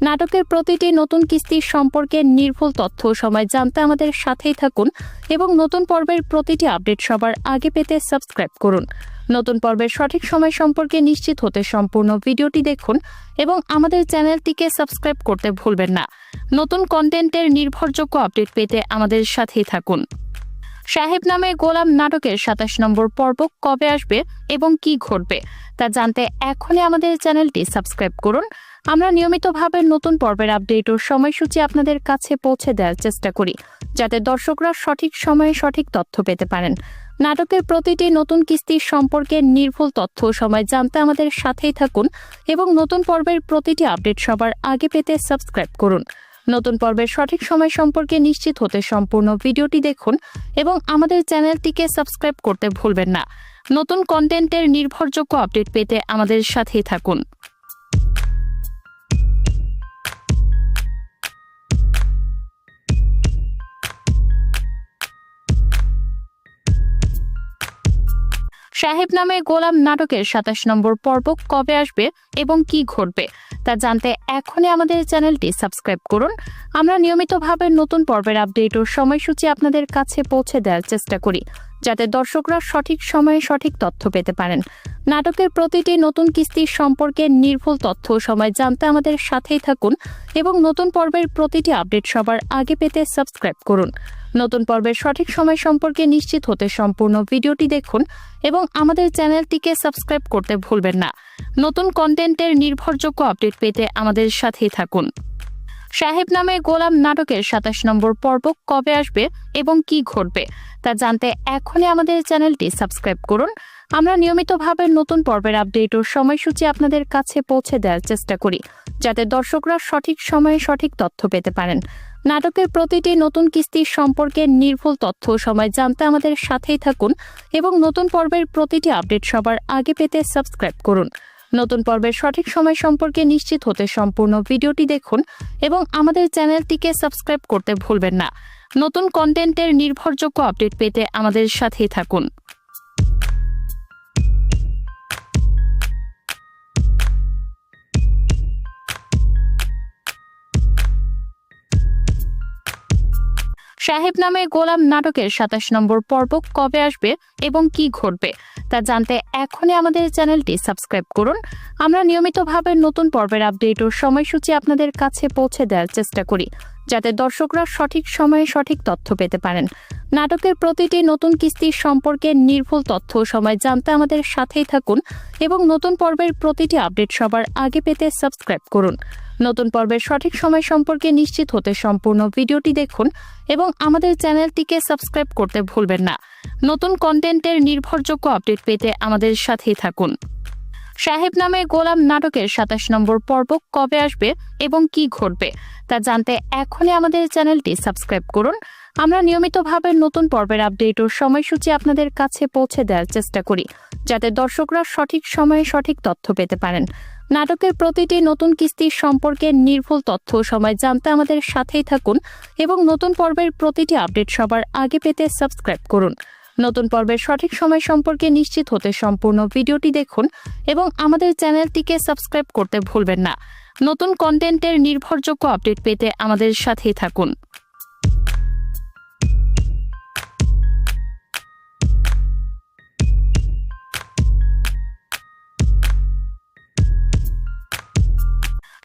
নাটকের প্রতিটি নতুন কিস্তি সম্পর্কে নির্ভুল তথ্য ও সময় জানতে আমাদের সাথেই থাকুন এবং নতুন পর্বের প্রতিটি আপডেট সবার আগে পেতে সাবস্ক্রাইব করুন। নতুন পর্বের সঠিক সময় সম্পর্কে নিশ্চিত হতে সম্পূর্ণ ভিডিওটি দেখুন এবং আমাদের চ্যানেলটিকে সাবস্ক্রাইব করতে ভুলবেন না। নতুন কন্টেন্টের নির্ভরযোগ্য আপডেট পেতে আমাদের সাথেই থাকুন। সাহেব নামে গোলাম নাটকের 27 নম্বর পর্ব কবে আসবে এবং কি ঘটবে তা জানতে এখনই আমাদের চ্যানেলটি সাবস্ক্রাইব করুন। আমরা নিয়মিতভাবে নতুন পর্বের আপডেট ও সময়সূচি আপনাদের কাছে পৌঁছে দেওয়ার চেষ্টা করি, যাতে দর্শকরা সঠিক সময়ে সঠিক তথ্য পেতে পারেন। নাটকের প্রতিটি নতুন কিস্তি সম্পর্কে নির্ভুল তথ্য ও সময় জানতে আমাদের সাথেই থাকুন এবং নতুন পর্বের প্রতিটি আপডেট সবার আগে পেতে সাবস্ক্রাইব করুন। নতুন পর্বের সঠিক সময় সম্পর্কে নিশ্চিত হতে সম্পূর্ণ ভিডিওটি দেখুন এবং আমাদের চ্যানেলটিকে সাবস্ক্রাইব করতে ভুলবেন না। নতুন কন্টেন্টের নির্ভরযোগ্য আপডেট পেতে আমাদের সাথেই থাকুন। সাহেব নামে গোলাম নাটকের 27 নম্বর পর্ব কবে আসবে এবং কি ঘটবে তা জানতে এখনই আমাদের চ্যানেলটি সাবস্ক্রাইব করুন। আমরা নিয়মিতভাবে নতুন পর্বের আপডেট ও সময়সূচি আপনাদের কাছে পৌঁছে দেওয়ার চেষ্টা করি, যাতে দর্শকরা সঠিক সময়ে সঠিক তথ্য পেতে পারেন। নাটকের প্রতিটি নতুন কিস্তি সম্পর্কে নির্ভুল তথ্য ও সময় জানতে আমাদের সাথেই থাকুন এবং নতুন পর্বের প্রতিটি আপডেট সবার আগে পেতে সাবস্ক্রাইব করুন। নতুন পর্বের সঠিক সময় সম্পর্কে নিশ্চিত হতে সম্পূর্ণ ভিডিওটি দেখুন এবং আমাদের চ্যানেলটিকে সাবস্ক্রাইব করতে ভুলবেন না। নতুন কন্টেন্টের নির্ভরযোগ্য আপডেট পেতে আমাদের সাথেই থাকুন। সাহেব নামে গোলাম নাটকের 27 নম্বর পর্ব কবে আসবে এবং কি ঘটবে তা জানতে এখনই আমাদের চ্যানেলটি সাবস্ক্রাইব করুন। আমরা নিয়মিতভাবে নতুন পর্বের আপডেট ও সময়সূচি আপনাদের কাছে পৌঁছে দেওয়ার চেষ্টা করি, যাতে দর্শকরা সঠিক সময়ে সঠিক তথ্য পেতে পারেন। নাটকের প্রতিটি নতুন কিস্তি সম্পর্কে নির্ভুল তথ্য ও সময় জানতে আমাদের সাথেই থাকুন এবং নতুন পর্বের প্রতিটি আপডেট সবার আগে পেতে সাবস্ক্রাইব করুন। নতুন পর্বের সঠিক সময় সম্পর্কে নিশ্চিত হতে সম্পূর্ণ ভিডিওটি দেখুন এবং আমাদের চ্যানেলটিকে সাবস্ক্রাইব করতে ভুলবেন না। নতুন কন্টেন্টের নির্ভরযোগ্য আপডেট পেতে আমাদের সাথেই থাকুন। সাহেব নামে গোলাম নাটকের 27 নম্বর পর্ব কবে আসবে এবং কি ঘটবে তা জানতে এখনই আমাদের চ্যানেলটি সাবস্ক্রাইব করুন। আমরা নিয়মিতভাবে নতুন পর্বের আপডেট ও সময়সূচি আপনাদের কাছে পৌঁছে দেওয়ার চেষ্টা করি, যাতে দর্শকরা সঠিক সময়ে সঠিক তথ্য পেতে পারেন। নাটকের প্রতিটি নতুন কিস্তি সম্পর্কে নির্ভুল তথ্য ও সময় জানতে আমাদের সাথেই থাকুন এবং নতুন পর্বের প্রতিটি আপডেট সবার আগে পেতে সাবস্ক্রাইব করুন। নতুন পর্বের সঠিক সময় সম্পর্কে নিশ্চিত হতে সম্পূর্ণ ভিডিওটি দেখুন এবং আমাদের চ্যানেলটিকে সাবস্ক্রাইব করতে ভুলবেন না। নতুন কন্টেন্টের নির্ভরযোগ্য আপডেট পেতে আমাদের সাথেই থাকুন। সাহেব নামে গোলাম নাটকের ২৭ নম্বর পর্ব কবে আসবে এবং কি ঘটবে তা জানতে এখনই আমাদের চ্যানেলটি সাবস্ক্রাইব করুন। আমরা নিয়মিতভাবে নতুন পর্বের আপডেট ও সময়সূচি আপনাদের কাছে পৌঁছে দেওয়ার চেষ্টা করি, যাতে দর্শকরা সঠিক সময়ে সঠিক তথ্য পেতে পারেন। নাটকের প্রতিটি নতুন কিস্তির সম্পর্কে নির্ভুল তথ্য ও সময় জানতে আমাদের সাথেই থাকুন এবং নতুন পর্বের প্রতিটি আপডেট সবার আগে পেতে সাবস্ক্রাইব করুন। নতুন পর্বের সঠিক সময় সম্পর্কে নিশ্চিত হতে সম্পূর্ণ ভিডিওটি দেখুন এবং আমাদের চ্যানেলটিকে সাবস্ক্রাইব করতে ভুলবেন না। নতুন কন্টেন্টের নির্ভরযোগ্য আপডেট পেতে আমাদের সাথেই থাকুন।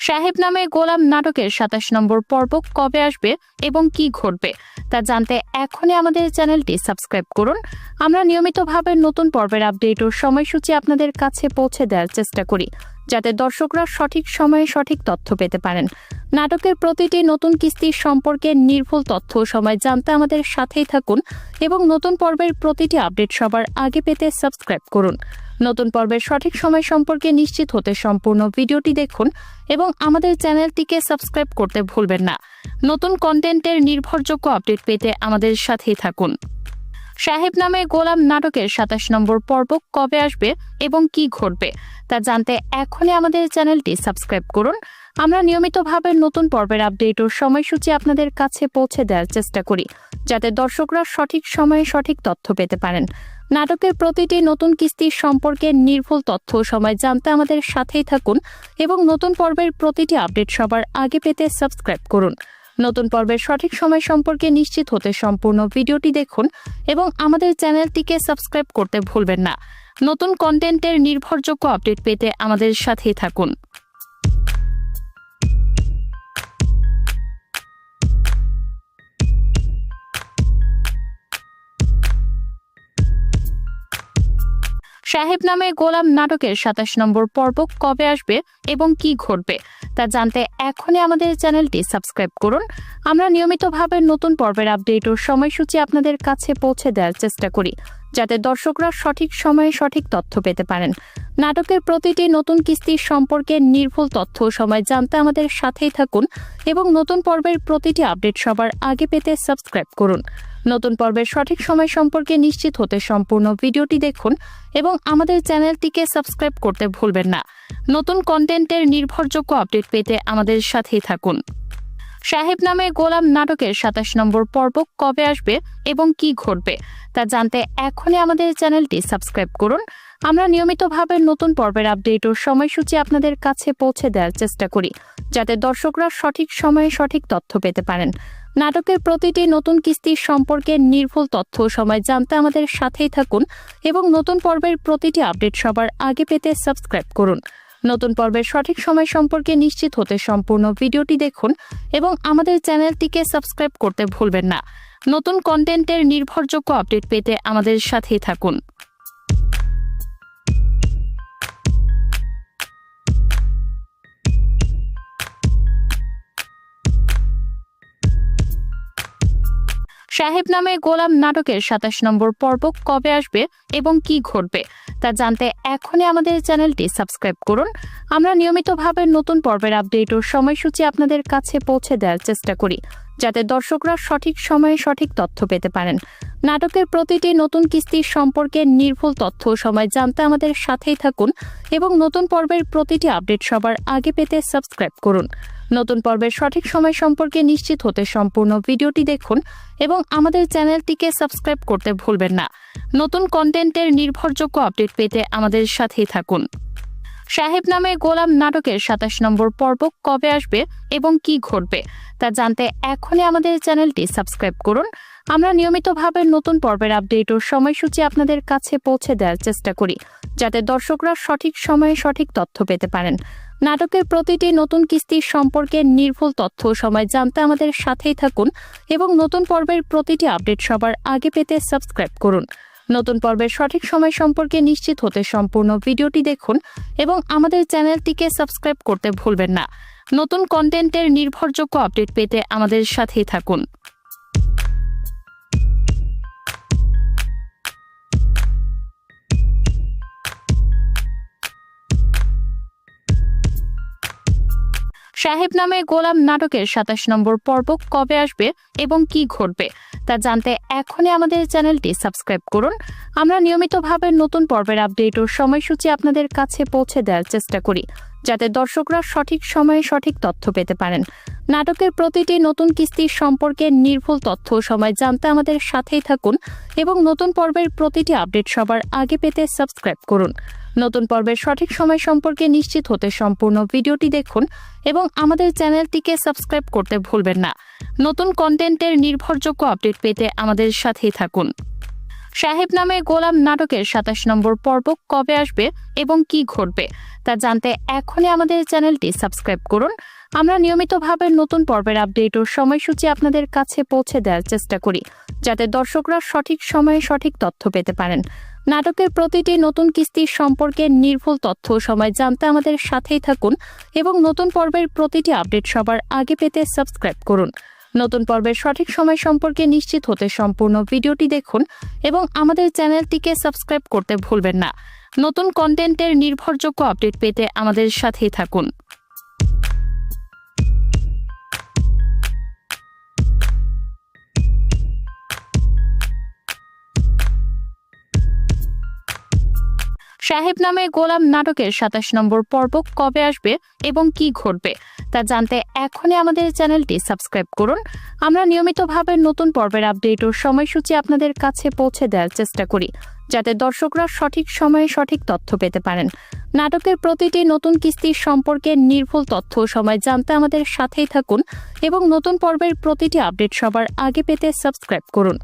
সাহেব নামে গোলাম নাটকের ২৭ নম্বর পর্ব কবে আসবে এবং কি ঘটবে তা জানতে এখনই আমাদের চ্যানেলটি সাবস্ক্রাইব করুন। আমরা নিয়মিতভাবে নতুন পর্বের আপডেট ও সময়সূচি আপনাদের কাছে পৌঁছে দেওয়ার চেষ্টা করি, যাতে দর্শকরা সঠিক সময়ে সঠিক তথ্য পেতে পারেন। নাটকের প্রতিটি নতুন কিস্তির সম্পর্কে নির্ভুল তথ্য ও সময় জানতে আমাদের সাথেই থাকুন এবং নতুন পর্বের প্রতিটি আপডেট সবার আগে পেতে সাবস্ক্রাইব করুন। নতুন পর্বের সঠিক সময় সম্পর্কে নিশ্চিত হতে সম্পূর্ণ ভিডিওটি দেখুন এবং আমাদের চ্যানেলটিকে সাবস্ক্রাইব করতে ভুলবেন না। নতুন কন্টেন্টের নির্ভরযোগ্য আপডেট পেতে আমাদের সাথেই থাকুন। সাহেব নামে গোলাম নাটকের ২৭ নম্বর পর্ব কবে আসবে এবং কি ঘটবে তা জানতে এখনই আমাদের চ্যানেলটি সাবস্ক্রাইব করুন। আমরা নিয়মিতভাবে নতুন পর্বের আপডেট ও সময়সূচি আপনাদের কাছে পৌঁছে দেওয়ার চেষ্টা করি, যাতে দর্শকরা সঠিক সময়ে সঠিক তথ্য পেতে পারেন। নাটকের প্রতিটি নতুন কিস্তির সম্পর্কে নির্ভুল তথ্য ও সময় জানতে আমাদের সাথেই থাকুন এবং নতুন পর্বের প্রতিটি আপডেট সবার আগে পেতে সাবস্ক্রাইব করুন। নতুন পর্বের সঠিক সময় সম্পর্কে নিশ্চিত হতে সম্পূর্ণ ভিডিওটি দেখুন এবং আমাদের চ্যানেলটিকে সাবস্ক্রাইব করতে ভুলবেন না। নতুন কন্টেন্টের নির্ভরযোগ্য আপডেট পেতে আমাদের সাথেই থাকুন। সাহেব নামে গোলাম নাটকের ২৭ নম্বর পর্ব কবে আসবে এবং কি ঘটবে তা জানতে এখনই আমাদের চ্যানেলটি সাবস্ক্রাইব করুন। আমরা নিয়মিতভাবে নতুন পর্বের আপডেট ও সময়সূচি আপনাদের কাছে পৌঁছে দেওয়ার চেষ্টা করি, যাতে দর্শকরা সঠিক সময়ে সঠিক তথ্য পেতে পারেন। নাটকের প্রতিটি নতুন কিস্তির সম্পর্কে নির্ভুল তথ্য ও সময় জানতে আমাদের সাথেই থাকুন এবং নতুন পর্বের প্রতিটি আপডেট সবার আগে পেতে সাবস্ক্রাইব করুন। নতুন পর্বের সঠিক সময় সম্পর্কে নিশ্চিত হতে সম্পূর্ণ ভিডিওটি দেখুন এবং আমাদের চ্যানেলটিকে সাবস্ক্রাইব করতে ভুলবেন না। নতুন কন্টেন্টের নির্ভরযোগ্য আপডেট পেতে আমাদের সাথেই থাকুন। সাহেব নামে গোলাম নাটকের ২৭ নম্বর পর্ব কবে আসবে এবং কি ঘটবে তা জানতে এখনই আমাদের চ্যানেলটি সাবস্ক্রাইব করুন। আমরা নিয়মিতভাবে নতুন পর্বের আপডেট ও সময়সূচি আপনাদের কাছে পৌঁছে দেওয়ার চেষ্টা করি, যাতে দর্শকরা সঠিক সময়ে সঠিক তথ্য পেতে পারেন। নাটকের প্রতিটি নতুন কিস্তির সম্পর্কে নির্ভুল তথ্য ও সময় জানতে আমাদের সাথেই থাকুন এবং নতুন পর্বের প্রতিটি আপডেট সবার আগে পেতে সাবস্ক্রাইব করুন। নতুন পর্বের সঠিক সময় সম্পর্কে নিশ্চিত হতে সম্পূর্ণ ভিডিওটি দেখুন এবং আমাদের চ্যানেলটিকে সাবস্ক্রাইব করতে ভুলবেন না। নতুন কন্টেন্টের নির্ভরযোগ্য আপডেট পেতে আমাদের সাথেই থাকুন। সাহেব নামে গোলাম নাটকের ২৭ নম্বর পর্ব কবে আসবে এবং কি ঘটবে তা জানতে এখনই আমাদের চ্যানেলটি সাবস্ক্রাইব করুন। আমরা নিয়মিতভাবে নতুন পর্বের আপডেট ও সময়সূচি আপনাদের কাছে পৌঁছে দেওয়ার চেষ্টা করি, যাতে দর্শকরা সঠিক সময়ে সঠিক তথ্য পেতে পারেন। নাটকের প্রতিটি নতুন কিস্তির সম্পর্কে নির্ভুল তথ্য ও সময় জানতে আমাদের সাথেই থাকুন এবং নতুন পর্বের প্রতিটি আপডেট সবার আগে পেতে সাবস্ক্রাইব করুন। নতুন পর্বের সঠিক সময় সম্পর্কে নিশ্চিত হতে সম্পূর্ণ ভিডিওটি দেখুন এবং আমাদের চ্যানেলটিকে সাবস্ক্রাইব করতে ভুলবেন না। নতুন কন্টেন্টের নির্ভরযোগ্য আপডেট পেতে আমাদের সাথেই থাকুন। সাহেব নামে গোলাম নাটকের ২৭ নম্বর পর্ব কবে আসবে এবং কি ঘটবে তা জানতে এখনই আমাদের চ্যানেলটি সাবস্ক্রাইব করুন। আমরা নিয়মিতভাবে নতুন পর্বের আপডেট ও সময়সূচি আপনাদের কাছে পৌঁছে দেওয়ার চেষ্টা করি, যাতে দর্শকরা সঠিক সময়ে সঠিক তথ্য পেতে পারেন। নাটকের প্রতিটি নতুন কিস্তির সম্পর্কে নির্ভুল তথ্য ও সময় জানতে আমাদের সাথেই থাকুন এবং নতুন পর্বের প্রতিটি আপডেট সবার আগে পেতে সাবস্ক্রাইব করুন। নতুন পর্বের সঠিক সময় সম্পর্কে নিশ্চিত হতে সম্পূর্ণ ভিডিওটি দেখুন এবং আমাদের চ্যানেলটিকে সাবস্ক্রাইব করতে ভুলবেন না। নতুন কন্টেন্টের নির্ভরযোগ্য আপডেট পেতে আমাদের সাথেই থাকুন। সাহেব নামে গোলাম নাটকের ২৭ নম্বর পর্ব কবে আসবে এবং কি ঘটবে তা জানতে এখনই আমাদের চ্যানেলটি সাবস্ক্রাইব করুন। আমরা নিয়মিতভাবে নতুন পর্বের আপডেট ও সময়সূচি আপনাদের কাছে পৌঁছে দেওয়ার চেষ্টা করি, যাতে দর্শকরা সঠিক সময়ে সঠিক তথ্য পেতে পারেন। নাটকের প্রতিটি নতুন কিস্তির সম্পর্কে নির্ভুল তথ্য ও সময় জানতে আমাদের সাথেই থাকুন এবং নতুন পর্বের প্রতিটি আপডেট সবার আগে পেতে সাবস্ক্রাইব করুন। নতুন পর্বের সঠিক সময় সম্পর্কে নিশ্চিত হতে সম্পূর্ণ ভিডিওটি দেখুন এবং আমাদের চ্যানেলটিকে সাবস্ক্রাইব করতে ভুলবেন না। নতুন কন্টেন্টের নির্ভরযোগ্য আপডেট পেতে আমাদের সাথেই থাকুন। সাহেব নামে গোলাম নাটকের ২৭ নম্বর পর্ব কবে আসবে এবং কি ঘটবে তা জানতে এখনই আমাদের চ্যানেলটি সাবস্ক্রাইব করুন। আমরা নিয়মিতভাবে নতুন পর্বের আপডেট ও সময়সূচি আপনাদের কাছে পৌঁছে দেওয়ার চেষ্টা করি, যাতে দর্শকরা সঠিক সময়ে সঠিক তথ্য পেতে পারেন। নাটকের প্রতিটি নতুন কিস্তির সম্পর্কে নির্ভুল তথ্য ও সময় জানতে আমাদের সাথেই থাকুন এবং নতুন পর্বের প্রতিটি আপডেট সবার আগে পেতে সাবস্ক্রাইব করুন। নতুন পর্বের সঠিক সময় সম্পর্কে নিশ্চিত হতে সম্পূর্ণ ভিডিওটি দেখুন এবং আমাদের চ্যানেলটিকে সাবস্ক্রাইব করতে ভুলবেন না। নতুন কন্টেন্টের নির্ভরযোগ্য আপডেট পেতে আমাদের সাথেই থাকুন। সাহেব নামে গোলাম নাটকের ২৭ নম্বর পর্ব কবে আসবে এবং কি ঘটবে তা জানতে এখনই আমাদের চ্যানেলটি সাবস্ক্রাইব করুন। আমরা নিয়মিতভাবে নতুন পর্বের আপডেট ও সময়সূচি আপনাদের কাছে পৌঁছে দেওয়ার চেষ্টা করি, যাতে দর্শকরা সঠিক সময়ে সঠিক তথ্য পেতে পারেন। নাটকের প্রতিটি নতুন কিস্তির সম্পর্কে নির্ভুল তথ্য ও সময় জানতে আমাদের সাথেই থাকুন এবং নতুন পর্বের প্রতিটি আপডেট সবার আগে পেতে সাবস্ক্রাইব করুন।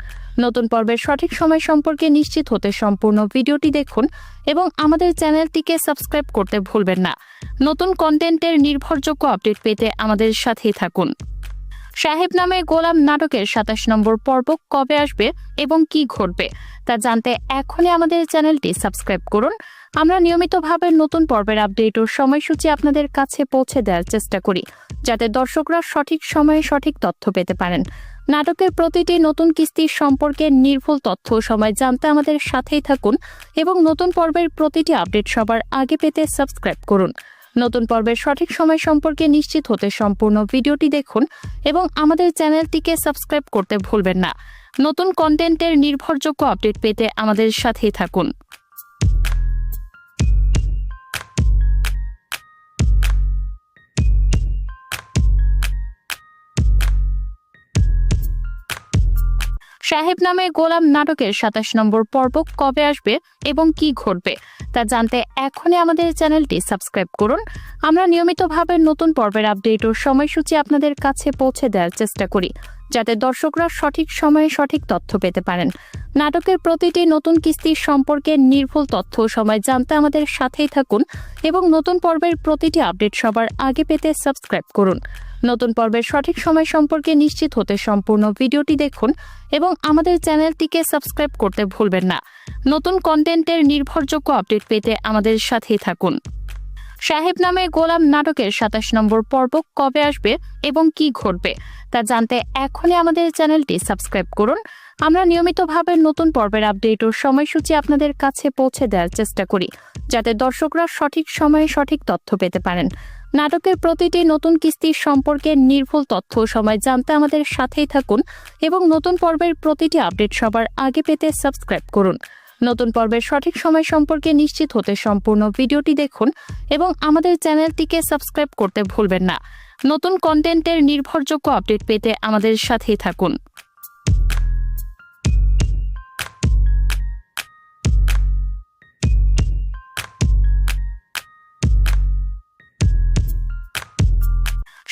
নতুন পর্বের সঠিক সময় সম্পর্কে নিশ্চিত হতে সম্পূর্ণ ভিডিওটি দেখুন এবং আমাদের চ্যানেলটিকে সাবস্ক্রাইব করতে ভুলবেন না। নতুন কন্টেন্টের নির্ভরযোগ্য আপডেট পেতে আমাদের সাথেই থাকুন। সাহেব নামে গোলাম নাটকের ২৭ নম্বর পর্ব কবে আসবে এবং কি ঘটবে তা জানতে এখনই আমাদের চ্যানেলটি সাবস্ক্রাইব করুন। আমরা নিয়মিতভাবে নতুন পর্বের আপডেট ও সময়সূচি আপনাদের কাছে পৌঁছে দেওয়ার চেষ্টা করি, যাতে দর্শকরা সঠিক সময়ে সঠিক তথ্য পেতে পারেন। নাটকের প্রতিটি নতুন কিস্তির সম্পর্কে নির্ভুল তথ্য ও সময় জানতে আমাদের সাথেই থাকুন এবং নতুন পর্বের প্রতিটি আপডেট সবার আগে পেতে সাবস্ক্রাইব করুন। নতুন পর্বের সঠিক সময় সম্পর্কে নিশ্চিত হতে সম্পূর্ণ ভিডিওটি দেখুন এবং আমাদের চ্যানেলটিকে সাবস্ক্রাইব করতে ভুলবেন না। নতুন কন্টেন্টের নির্ভরযোগ্য আপডেট পেতে আমাদের সাথেই থাকুন। সাহেব নামে গোলাম নাটকের ২৭ নম্বর পর্ব কবে আসবে এবং কি ঘটবে তা জানতে এখনই আমাদের চ্যানেলটি সাবস্ক্রাইব করুন। আমরা নিয়মিতভাবে নতুন পর্বের আপডেট ও সময়সূচি আপনাদের কাছে পৌঁছে দেওয়ার চেষ্টা করি, যাতে দর্শকরা সঠিক সময়ে সঠিক তথ্য পেতে পারেন। নাটকের প্রতিটি নতুন কিস্তির সম্পর্কে নির্ভুল তথ্য ও সময় জানতে আমাদের সাথেই থাকুন এবং নতুন পর্বের প্রতিটি আপডেট সবার আগে পেতে সাবস্ক্রাইব করুন। নতুন পর্বের সঠিক সময় সম্পর্কে নিশ্চিত হতে সম্পূর্ণ ভিডিওটি দেখুন এবং আমাদের চ্যানেলটিকে সাবস্ক্রাইব করতে ভুলবেন না। নতুন কন্টেন্টের নির্ভরযোগ্য আপডেট পেতে আমাদের সাথেই থাকুন। সাহেব নামে গোলাম নাটকের ২৭ নম্বর পর্ব কবে আসবে এবং কি ঘটবে তা জানতে এখনই আমাদের চ্যানেলটি সাবস্ক্রাইব করুন। আমরা নিয়মিতভাবে নতুন পর্বের আপডেট ও সময়সূচি আপনাদের কাছে পৌঁছে দেওয়ার চেষ্টা করি, যাতে দর্শকরা সঠিক সময়ে সঠিক তথ্য পেতে পারেন। নাটকের প্রতিটি নতুন কিস্তির সম্পর্কে নির্ভুল তথ্য ও সময় জানতে আমাদের সাথেই থাকুন এবং নতুন পর্বের প্রতিটি আপডেট সবার আগে পেতে সাবস্ক্রাইব করুন। নতুন পর্বের সঠিক সময় সম্পর্কে নিশ্চিত হতে সম্পূর্ণ ভিডিওটি দেখুন এবং আমাদের চ্যানেলটিকে সাবস্ক্রাইব করতে ভুলবেন না। নতুন কন্টেন্টের নির্ভরযোগ্য আপডেট পেতে আমাদের সাথেই থাকুন।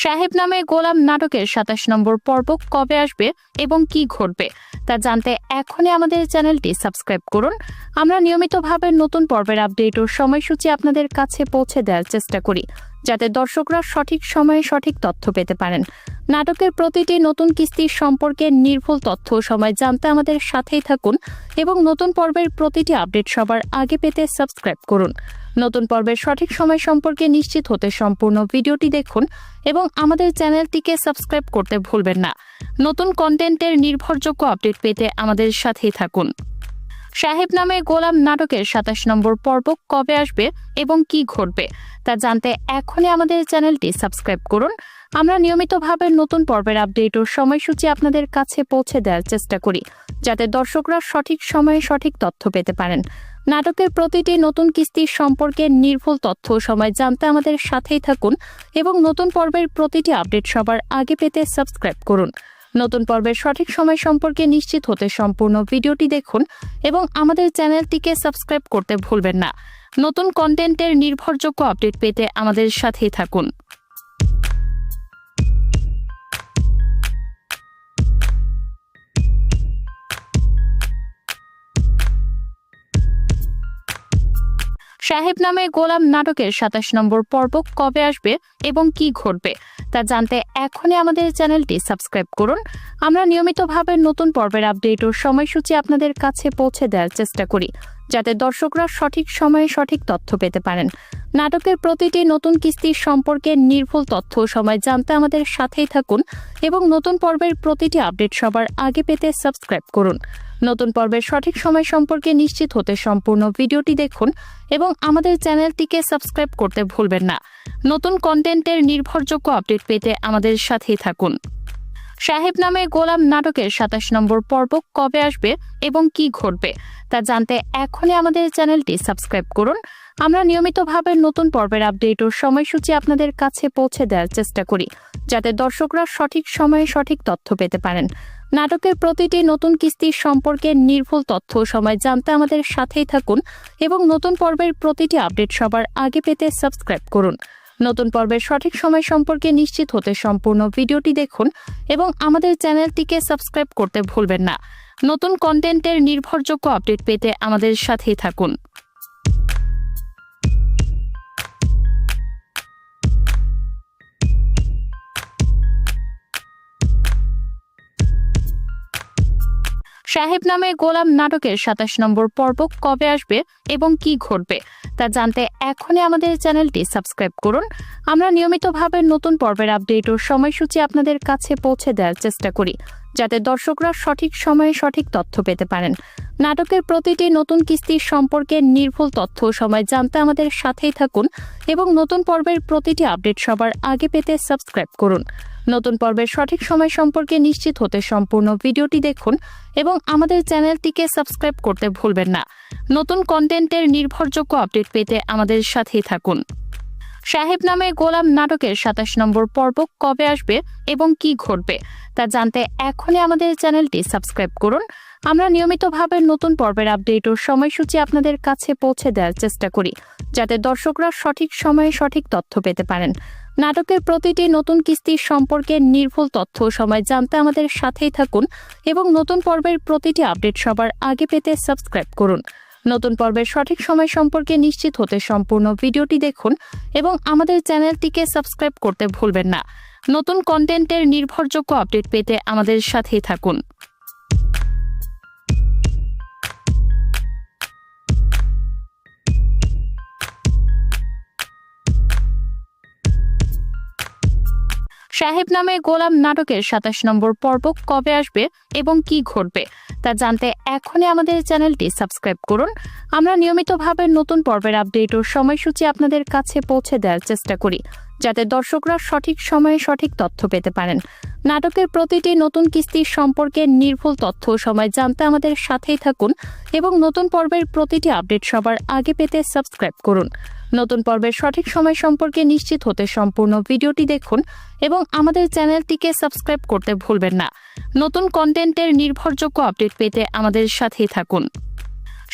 সাহেব নামে গোলাম নাটকের ২৭ নম্বর পর্ব কবে আসবে এবং কি ঘটবে তা জানতে এখনই আমাদের চ্যানেলটি সাবস্ক্রাইব করুন। আমরা নিয়মিতভাবে নতুন পর্বের আপডেট ও সময়সূচি আপনাদের কাছে পৌঁছে দেওয়ার চেষ্টা করি, যাতে দর্শকরা সঠিক সময়ে সঠিক তথ্য পেতে পারেন। নাটকের প্রতিটি নতুন কিস্তির সম্পর্কে নির্ভুল তথ্য ও সময় জানতে আমাদের সাথেই থাকুন এবং নতুন পর্বের প্রতিটি আপডেট সবার আগে পেতে সাবস্ক্রাইব করুন। নতুন পর্বের সঠিক সময় সম্পর্কে নিশ্চিত হতে সম্পূর্ণ ভিডিওটি দেখুন এবং আমাদের চ্যানেলটিকে সাবস্ক্রাইব করতে ভুলবেন না। নতুন কন্টেন্টের নির্ভরযোগ্য আপডেট পেতে আমাদের সাথেই থাকুন। সাহেব নামে গোলাম নাটকের 27 নম্বর পর্ব কবে আসবে এবং কি ঘটবে তা জানতে এখনই আমাদের চ্যানেলটি সাবস্ক্রাইব করুন। আমরা নিয়মিতভাবে নতুন পর্বের আপডেট ও সময়সূচি আপনাদের কাছে পৌঁছে দেওয়ার চেষ্টা করি, যাতে দর্শকরা সঠিক সময়ে সঠিক তথ্য পেতে পারেন। নাটকের প্রতিটি নতুন কিস্তির সম্পর্কে নির্ভুল তথ্য ও সময় জানতে আমাদের সাথেই থাকুন এবং নতুন পর্বের প্রতিটি আপডেট সবার আগে পেতে সাবস্ক্রাইব করুন। নতুন পর্বের সঠিক সময় সম্পর্কে নিশ্চিত হতে সম্পূর্ণ ভিডিওটি দেখুন এবং আমাদের চ্যানেলটিকে সাবস্ক্রাইব করতে ভুলবেন না। নতুন কন্টেন্টের নির্ভরযোগ্য আপডেট পেতে আমাদের সাথেই থাকুন। সাহেব নামে গোলাম নাটকের 27 নম্বর পর্ব কবে আসবে এবং কি ঘটবে তা জানতে এখনই আমাদের চ্যানেলটি সাবস্ক্রাইব করুন। আমরা নিয়মিতভাবে নতুন পর্বের আপডেট ও সময়সূচি আপনাদের কাছে পৌঁছে দেওয়ার চেষ্টা করি, যাতে দর্শকরা সঠিক সময়ে সঠিক তথ্য পেতে পারেন। নাটকের প্রতিটি নতুন কিস্তির সম্পর্কে নির্ভুল তথ্য ও সময় জানতে আমাদের সাথেই থাকুন এবং নতুন পর্বের প্রতিটি আপডেট সবার আগে পেতে সাবস্ক্রাইব করুন। নতুন পর্বের সঠিক সময় সম্পর্কে নিশ্চিত হতে সম্পূর্ণ ভিডিওটি দেখুন এবং আমাদের চ্যানেলটিকে সাবস্ক্রাইব করতে ভুলবেন না। নতুন কন্টেন্টের নির্ভরযোগ্য আপডেট পেতে আমাদের সাথেই থাকুন। সাহেব নামে গোলাম নাটকের 27 নম্বর পর্ব কবে আসবে এবং কি ঘটবে তা জানতে এখনই আমাদের চ্যানেলটি সাবস্ক্রাইব করুন। আমরা নিয়মিতভাবে নতুন পর্বের আপডেট ও সময়সূচি আপনাদের কাছে পৌঁছে দেওয়ার চেষ্টা করি, যাতে দর্শকরা সঠিক সময়ে সঠিক তথ্য পেতে পারেন। নাটকের প্রতিটি নতুন কিস্তির সম্পর্কে নির্ভুল তথ্য ও সময় জানতে আমাদের সাথেই থাকুন এবং নতুন পর্বের প্রতিটি আপডেট সবার আগে পেতে সাবস্ক্রাইব করুন। নতুন পর্বের সঠিক সময় সম্পর্কে নিশ্চিত হতে সম্পূর্ণ ভিডিওটি দেখুন এবং আমাদের চ্যানেলটিকে সাবস্ক্রাইব করতে ভুলবেন না। নতুন কন্টেন্টের নির্ভরযোগ্য আপডেট পেতে আমাদের সাথেই থাকুন। সাহেব নামে গোলাম নাটকের 27 নম্বর পর্ব কবে আসবে এবং কি ঘটবে তা জানতে এখনই আমাদের চ্যানেলটি সাবস্ক্রাইব করুন। আমরা নিয়মিতভাবে নতুন পর্বের আপডেট ও সময়সূচি আপনাদের কাছে পৌঁছে দেওয়ার চেষ্টা করি, যাতে দর্শকরা সঠিক সময়ে সঠিক তথ্য পেতে পারেন। নাটকের প্রতিটি নতুন কিস্তির সম্পর্কে নির্ভুল তথ্য ও সময় জানতে আমাদের সাথেই থাকুন এবং নতুন পর্বের প্রতিটি আপডেট সবার আগে পেতে সাবস্ক্রাইব করুন। নতুন পর্বের সঠিক সময় সম্পর্কে নিশ্চিত হতে সম্পূর্ণ ভিডিওটি দেখুন এবং আমাদের চ্যানেলটিকে সাবস্ক্রাইব করতে ভুলবেন না। নতুন কন্টেন্টের নির্ভরযোগ্য আপডেট পেতে আমাদের সাথেই থাকুন। সাহেব নামে গোলাম নাটকের 27 নম্বর পর্ব কবে আসবে এবং কি ঘটবে তা জানতে এখনই আমাদের চ্যানেলটি সাবস্ক্রাইব করুন। আমরা নিয়মিতভাবে নতুন পর্বের আপডেট ও সময়সূচি আপনাদের কাছে পৌঁছে দেওয়ার চেষ্টা করি, যাতে দর্শকরা সঠিক সময়ে সঠিক তথ্য পেতে পারেন। নাটকের প্রতিটি নতুন কিস্তির সম্পর্কে নির্ভুল তথ্য ও সময় জানতে আমাদের সাথেই থাকুন এবং নতুন পর্বের প্রতিটি আপডেট সবার আগে পেতে সাবস্ক্রাইব করুন। নতুন পর্বের সঠিক সময় সম্পর্কে নিশ্চিত হতে সম্পূর্ণ ভিডিওটি দেখুন এবং আমাদের চ্যানেলটিকে সাবস্ক্রাইব করতে ভুলবেন না। নতুন কন্টেন্টের নির্ভরযোগ্য আপডেট পেতে আমাদের সাথেই থাকুন। সাহেব নামে গোলাম নাটকের 27 নম্বর পর্ব কবে আসবে এবং কি ঘটবে তা জানতে এখনই আমাদের চ্যানেলটি সাবস্ক্রাইব করুন। আমরা নিয়মিতভাবে নতুন পর্বের আপডেট ও সময়সূচি আপনাদের কাছে পৌঁছে দেওয়ার চেষ্টা করি, যাতে দর্শকরা সঠিক সময়ে সঠিক তথ্য পেতে পারেন। নাটকের প্রতিটি নতুন কিস্তির সম্পর্কে নির্ভুল তথ্য ও সময় জানতে আমাদের সাথেই থাকুন এবং নতুন পর্বের প্রতিটি আপডেট সবার আগে পেতে সাবস্ক্রাইব করুন। নতুন পর্বের সঠিক সময় সম্পর্কে নিশ্চিত হতে সম্পূর্ণ ভিডিওটি দেখুন এবং আমাদের চ্যানেলটিকে সাবস্ক্রাইব করতে ভুলবেন না। নতুন কন্টেন্টের নির্ভরযোগ্য আপডেট পেতে আমাদের সাথেই থাকুন।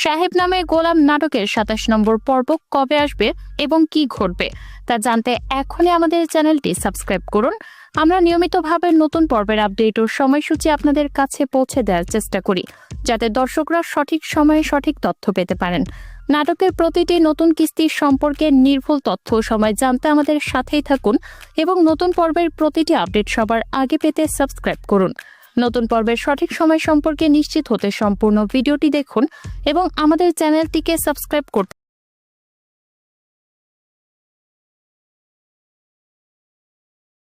সাহেব নামে গোলাম নাটকের 27 নম্বর পর্ব কবে আসবে এবং কি ঘটবে তা জানতে এখনই আমাদের চ্যানেলটি সাবস্ক্রাইব করুন। আমরা নিয়মিতভাবে নতুন পর্বের আপডেট ও সময়সূচি আপনাদের কাছে পৌঁছে দেওয়ার চেষ্টা করি, যাতে দর্শকরা সঠিক সময়ে সঠিক তথ্য পেতে পারেন। নাটকের প্রতিটি নতুন কিস্তির সম্পর্কে নির্ভুল তথ্য ও সময় জানতে আমাদের সাথেই থাকুন এবং নতুন পর্বের প্রতিটি আপডেট সবার আগে পেতে সাবস্ক্রাইব করুন। নতুন পর্বের সঠিক সময় সম্পর্কে নিশ্চিত হতে সম্পূর্ণ ভিডিওটি দেখুন এবং আমাদের চ্যানেলটিকে সাবস্ক্রাইব করতে